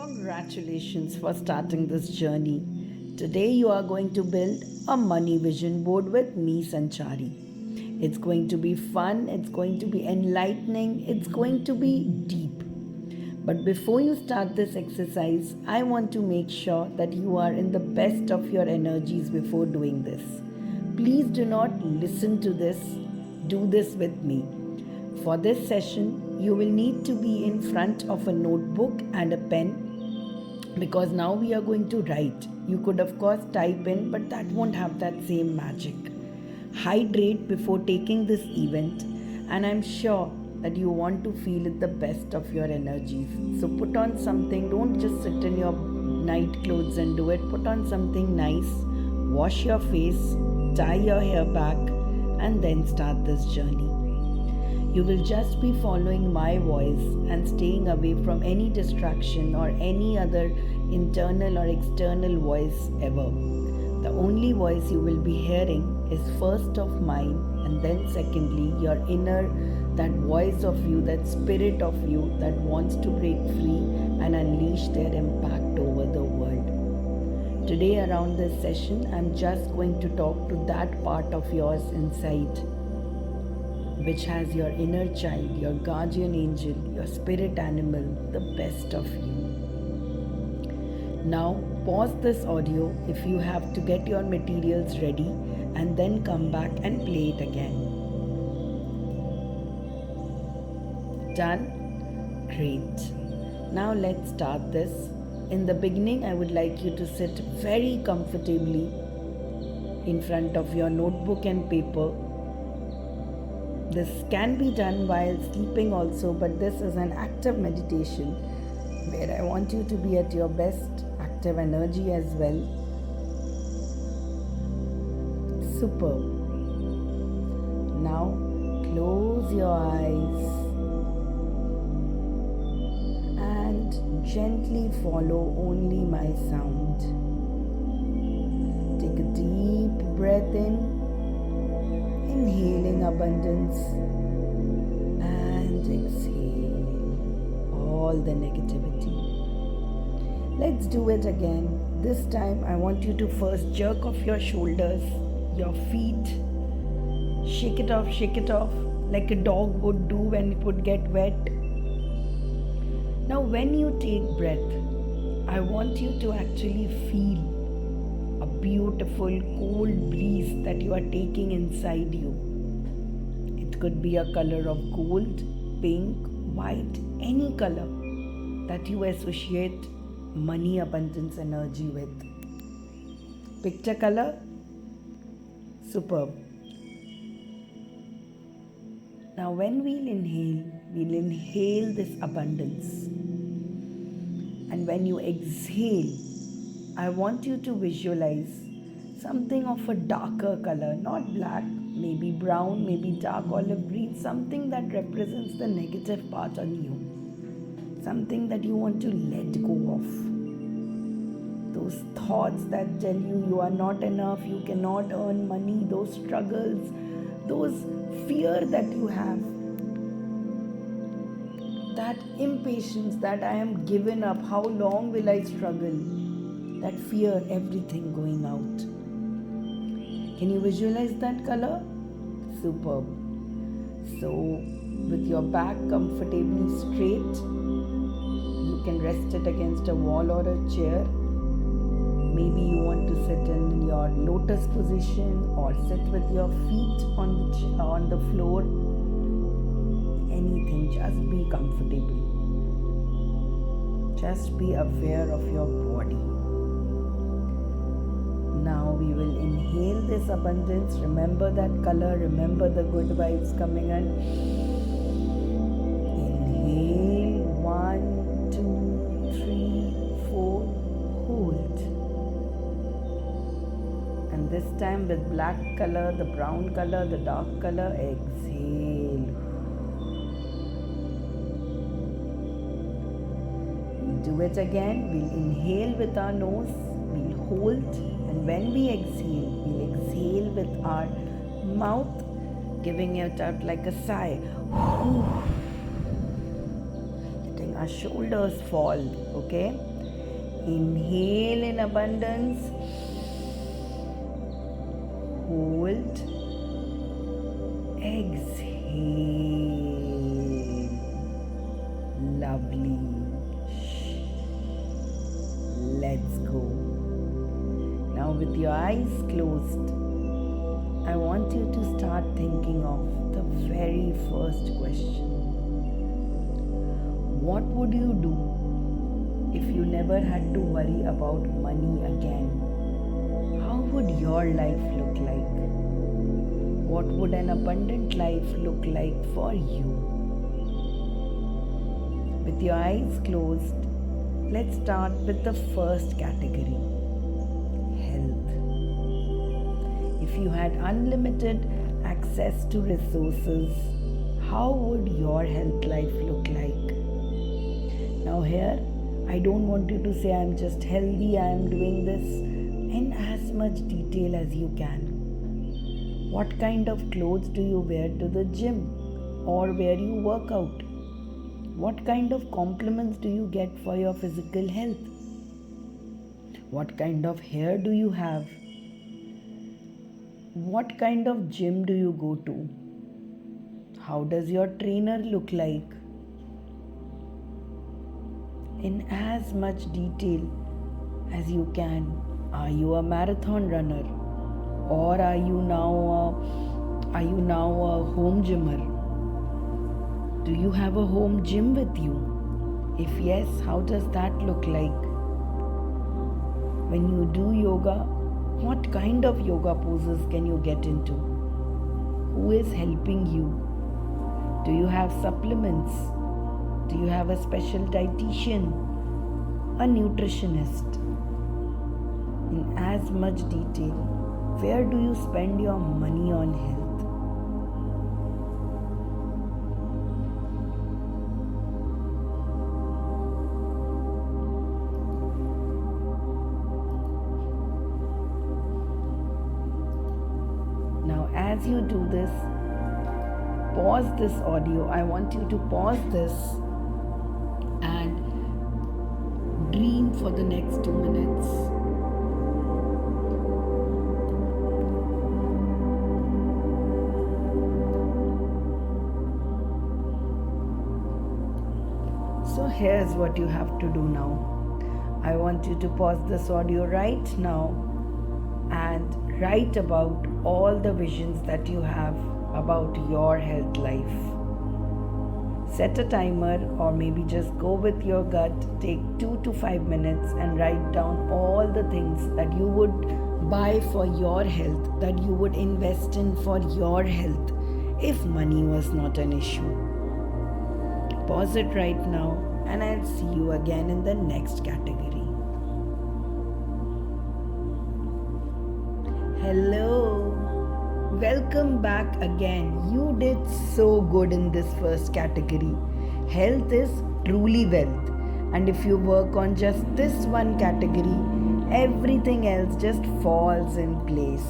Congratulations for starting this journey. Today you are going to build a money vision board with me, Sanchari. It's going to be fun, it's going to be enlightening, it's going to be deep. But before you start this exercise, I want to make sure that you are in the best of your energies before doing this. Please do not listen to this, do this with me. For this session, you will need to be in front of a notebook and a pen because now we are going to write. You could of course type in, but that won't have that same magic. Hydrate before taking this event, and I'm sure that you want to feel it the best of your energies. So put on something, don't just sit in your night clothes and do it. Put on something nice, wash your face, tie your hair back, and then start this journey. You will just be following my voice and staying away from any distraction or any other internal or external voice ever. The only voice you will be hearing is first of mine, and then secondly your inner, that voice of you, that spirit of you that wants to break free and unleash their impact over the world. Today around this session, I'm just going to talk to that part of yours inside, which has your inner child, your guardian angel, your spirit animal, the best of you. Now pause this audio if you have to get your materials ready, and then come back and play it again. Done? Great. Now let's start this. In the beginning, I would like you to sit very comfortably in front of your notebook and paper. This can be done while sleeping also, but this is an active meditation where I want you to be at your best active energy as well. Superb. Now close your eyes and gently follow only my sound. Take a deep breath in, inhaling abundance, and exhale all the negativity. Let's do it again. This time I want you to first jerk off your shoulders, your feet. Shake it off like a dog would do when it would get wet. Now when you take breath, I want you to actually feel a beautiful cold breeze that you are taking inside you. It could be a color of gold, pink, white, any color that you associate money abundance energy with. Picked a color? Superb. Now when we'll inhale this abundance. And when you exhale, I want you to visualize something of a darker color, not black, maybe brown, maybe dark olive green, something that represents the negative part on you, something that you want to let go of. Those thoughts that tell you are not enough, you cannot earn money, those struggles, those fear that you have, that impatience that I am given up, how long will I struggle? That fear, everything going out. Can you visualize that color? Superb. So, with your back comfortably straight, you can rest it against a wall or a chair. Maybe you want to sit in your lotus position or sit with your feet on the floor. Anything, just be comfortable. Just be aware of your body. Now we will inhale this abundance. Remember that color. Remember the good vibes coming in. Inhale. 1, 2, 3, 4. Hold. And this time with black color, the brown color, the dark color. Exhale. We'll do it again. We'll inhale with our nose. We'll hold. And when we exhale, we'll exhale with our mouth, giving it out like a sigh. Letting our shoulders fall, okay? Inhale in abundance. Hold. Exhale. Lovely. Let's go. Now with your eyes closed, I want you to start thinking of the very first question. What would you do if you never had to worry about money again? How would your life look like? What would an abundant life look like for you? With your eyes closed, let's start with the first category, health. If you had unlimited access to resources, how would your health life look like? Now here, I don't want you to say I'm just healthy, I am doing this, in as much detail as you can. What kind of clothes do you wear to the gym or where you work out? What kind of compliments do you get for your physical health? What kind of hair do you have? What kind of gym do you go to? How does your trainer look like? In as much detail as you can. Are you a marathon runner? Or are you now a home gymmer? Do you have a home gym with you? If yes, how does that look like? When you do yoga, what kind of yoga poses can you get into? Who is helping you? Do you have supplements? Do you have a special dietitian? A nutritionist? In as much detail, where do you spend your money on health? Now, as you do this, pause this audio. I want you to pause this and dream for the next 2 minutes. So here's what you have to do now. I want you to pause this audio right now and write about all the visions that you have about your health life. Set a timer or maybe just go with your gut. Take 2 to 5 minutes and write down all the things that you would buy for your health, that you would invest in for your health if money was not an issue. Pause it right now and I'll see you again in the next category. Hello. Welcome back again. You did so good in this first category. Health is truly wealth. And if you work on just this one category, everything else just falls in place.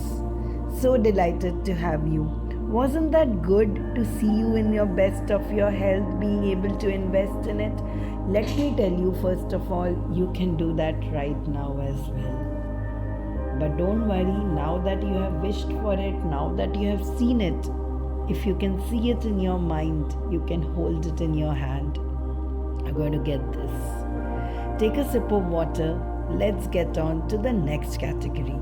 So delighted to have you. Wasn't that good to see you in your best of your health, being able to invest in it? Let me tell you, first of all, you can do that right now as well. But don't worry, now that you have wished for it, now that you have seen it, if you can see it in your mind, you can hold it in your hand. I'm going to get this. Take a sip of water. Let's get on to the next category.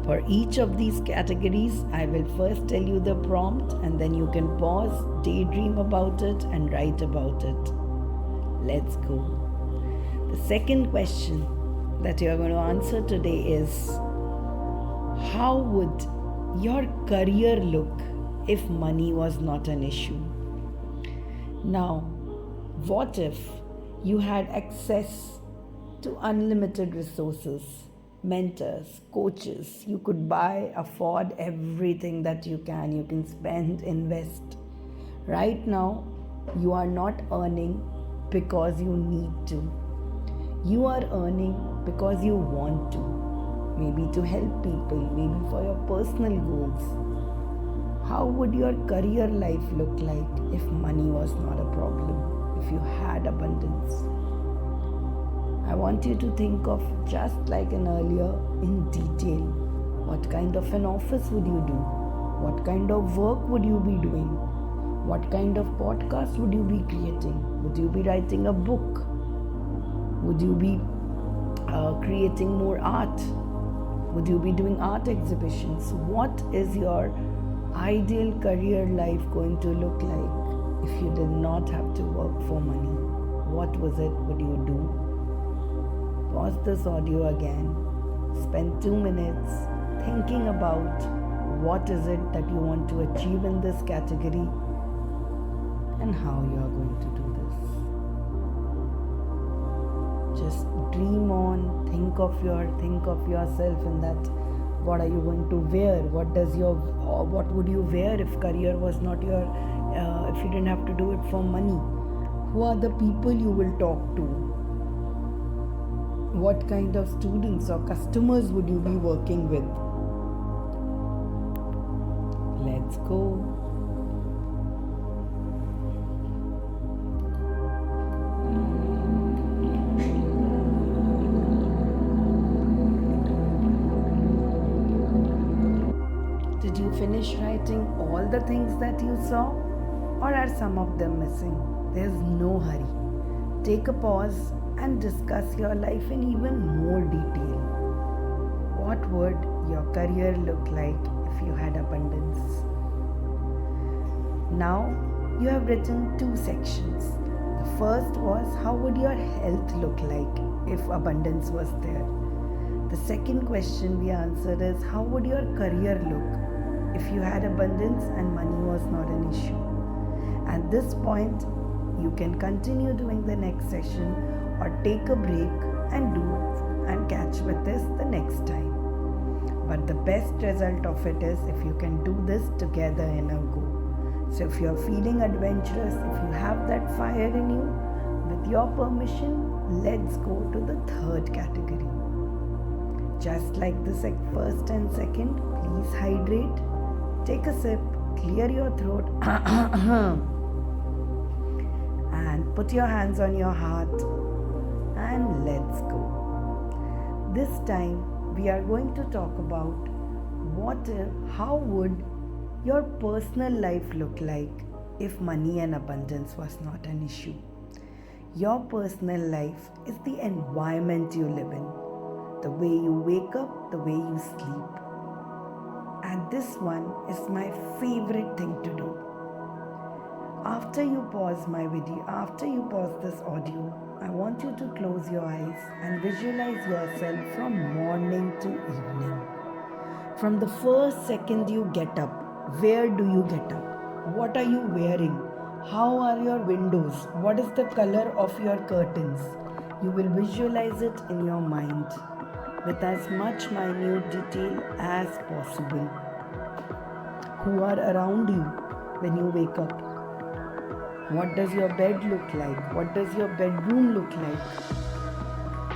For each of these categories, I will first tell you the prompt and then you can pause, daydream about it and write about it. Let's go. The second question that you are going to answer today is, how would your career look if money was not an issue? Now, what if you had access to unlimited resources, mentors, coaches? You could buy, afford everything that you can spend, invest. Right now, you are not earning because you need to. You are earning because you want to. Maybe to help people, maybe for your personal goals. How would your career life look like if money was not a problem, if you had abundance? I want you to think of, just like an earlier, in detail. What kind of an office would you do? What kind of work would you be doing? What kind of podcast would you be creating? Would you be writing a book? Would you be creating more art? Would you be doing art exhibitions? What is your ideal career life going to look like if you did not have to work for money? What was it would you do? Pause this audio again. Spend 2 minutes thinking about what is it that you want to achieve in this category and how you are going to do this. Just dream on, think of yourself in that. What are you going to wear? What would you wear if career was not your if you didn't have to do it for money? Who are the people you will talk to? What kind of students or customers would you be working with? Let's go. Did you finish writing all the things that you saw? Or are some of them missing? There's no hurry. Take a pause and discuss your life in even more detail. What would your career look like if you had abundance? Now you have written 2 sections. The first was, how would your health look like if abundance was there? The second question we answered is, how would your career look if you had abundance and money was not an issue? At this point, you can continue doing the next session or take a break and catch with this the next time. But the best result of it is if you can do this together in a go. So if you're feeling adventurous, if you have that fire in you, with your permission, let's go to the third category. Just like the first and second, please hydrate, take a sip, clear your throat, and put your hands on your heart, and let's go. This time we are going to talk about how would your personal life look like if money and abundance was not an issue. Your personal life is the environment you live in, the way you wake up, the way you sleep. And this one is my favorite thing to do. After you pause my video, after you pause this audio, I want you to close your eyes and visualize yourself from morning to evening. From the first second you get up, where do you get up? What are you wearing? How are your windows? What is the color of your curtains? You will visualize it in your mind with as much minute detail as possible. Who are around you when you wake up? What does your bed look like? What does your bedroom look like?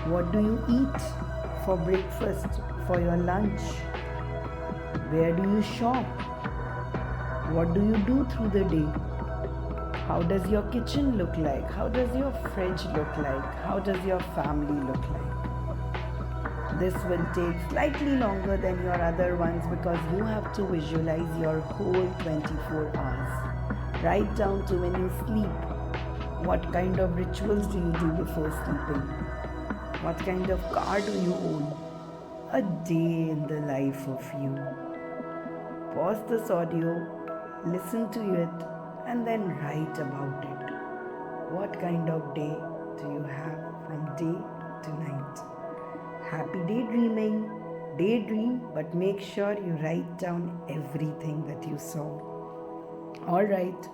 What do you eat for breakfast, for your lunch? Where do you shop? What do you do through the day? How does your kitchen look like? How does your fridge look like? How does your family look like? This will take slightly longer than your other ones because you have to visualize your whole 24 hours. Right down to when you sleep. What kind of rituals do you do before sleeping? What kind of car do you own? A day in the life of you. Pause this audio, listen to it, and then write about it. What kind of day do you have from day to night? Happy daydreaming. Daydream, but make sure you write down everything that you saw. All right.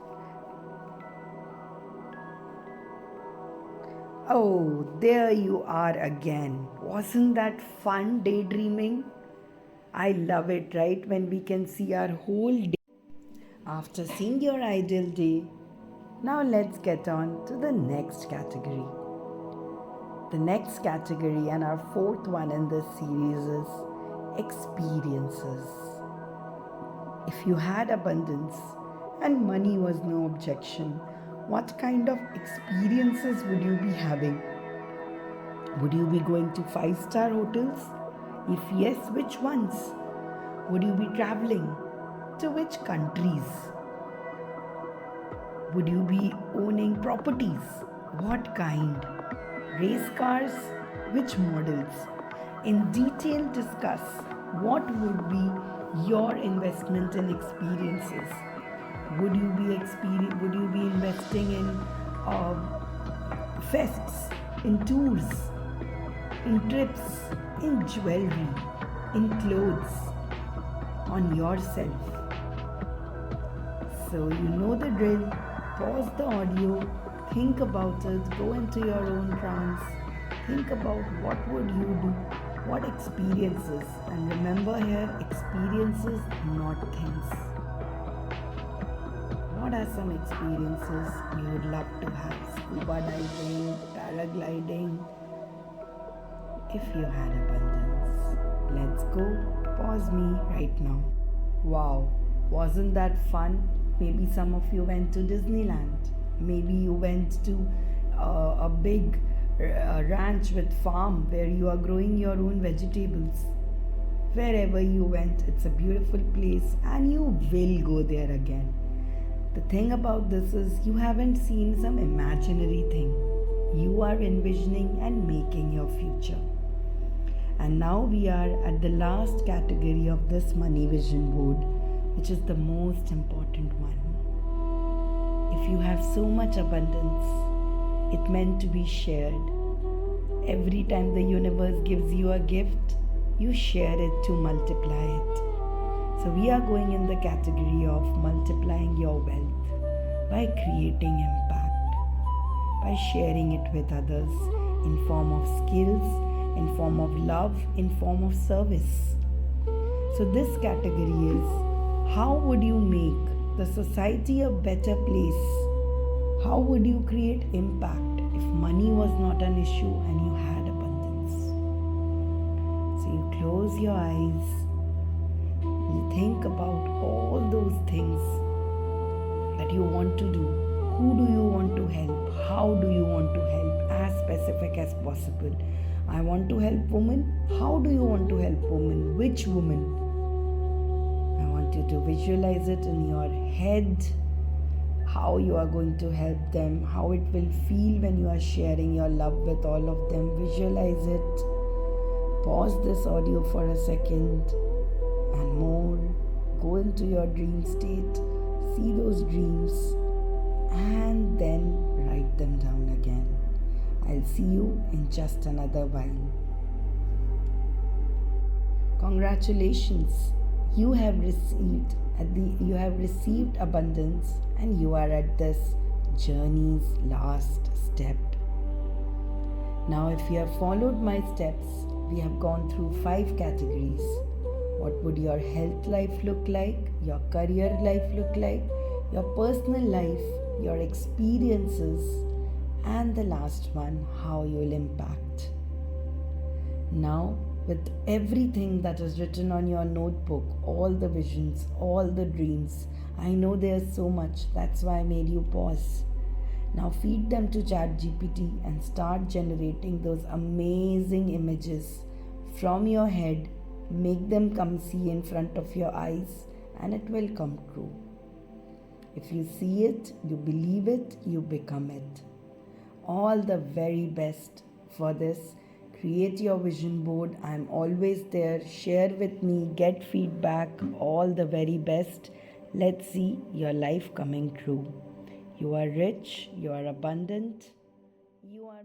Oh, there you are again. Wasn't that fun daydreaming? I love it, right? When we can see our whole day. After seeing your ideal day, now let's get on to the next category. The next category and our fourth one in this series is experiences. If you had abundance and money was no objection, what kind of experiences would you be having? Would you be going to five-star hotels? If yes, which ones? Would you be traveling? To which countries? Would you be owning properties? What kind? Race cars? Which models? In detail discuss what would be your investment in experiences. Would you be investing in fests, in tours, in trips, in jewelry, in clothes, on yourself? So you know the drill. Pause the audio, think about it, go into your own trance, think about what would you do, what experiences, and remember here, experiences, not things. What are some experiences you would love to have? Scuba diving, paragliding, if you had abundance. Let's go. Pause me right now. Wow, wasn't that fun? Maybe some of you went to Disneyland. Maybe you went to a big ranch with farm where you are growing your own vegetables. Wherever you went, it's a beautiful place and you will go there again. The thing about this is you haven't seen some imaginary thing. You are envisioning and making your future. And now we are at the last category of this money vision board, which is the most important one. If you have so much abundance, it meant to be shared. Every time the universe gives you a gift, you share it to multiply it. So we are going in the category of multiplying your wealth by creating impact, by sharing it with others in form of skills, in form of love, in form of service. So this category is, how would you make the society a better place? How would you create impact if money was not an issue and you had abundance? So you close your eyes, you think about all those things that you want to do. Who do you want to help? How do you want to help? As specific as possible. I want to help women. How do you want to help women? Which woman? You to visualize it in your head, how you are going to help them, how it will feel when you are sharing your love with all of them. Visualize it. Pause this audio for a second and more. Go into your dream state, see those dreams, and then write them down again. I'll see you in just another while. Congratulations. You have received abundance and you are at this journey's last step. Now if you have followed my steps, we have gone through 5 categories. What would your health life look like? Your career life look like? Your personal life, your experiences, and the last one, how you will impact. Now with everything that is written on your notebook, all the visions, all the dreams. I know there's so much, that's why I made you pause. Now feed them to ChatGPT and start generating those amazing images from your head. Make them come see in front of your eyes and it will come true. If you see it, you believe it, you become it. All the very best for this. Create your vision board. I'm always there. Share with me. Get feedback. All the very best. Let's see your life coming true. You are rich. You are abundant. You are